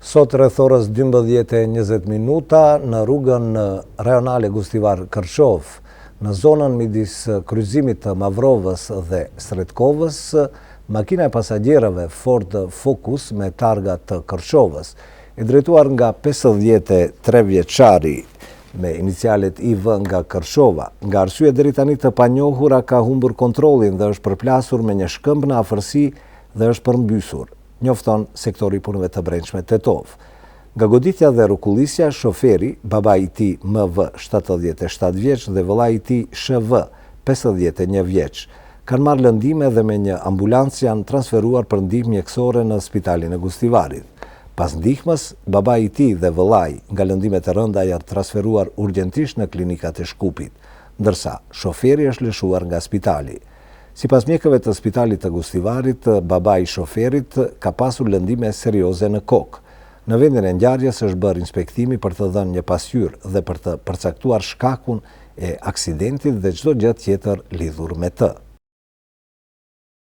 Sot rreth orës 12:20 në rrugën rajonale Gustivar Kërshov, në zonën midis kryqëzimit të Mavrovës dhe Sretkovës, makina e pasagjerëve Ford Focus me targa të Kërshovës, e drejtuar nga 53 vjeçari me inicialet IV nga Kërshova, nga arsye deri tani të panjohura ka humbur kontrollin dhe është përplasur me një shkëmb në afërsi dhe është përmbysur, njofton sektori punëve të brendshme Tetov. Nga goditja dhe rrukullisja, shoferi, baba i tij MV 77 vjeç dhe vëllai i tij SHV 51 vjeç, kanë marrë lëndime dhe me një ambulancë janë transferuar për ndihmë mjekësore në spitalin e Gustivarit. Pas ndihmës, baba i tij dhe vëllai nga lëndimet e rënda janë transferuar urgjentisht në klinikat e Shkupit, ndërsa shoferi është lëshuar nga spitali. Sipas mjekëve të spitalit të Gustivarit, baba i shoferit ka pasur lëndime serioze në kokë. Në vendin e ngjarjes është bërë inspektimi për të dhënë një pasqyrë dhe për të përcaktuar shkakun e aksidentit dhe çdo gjë tjetër lidhur me të.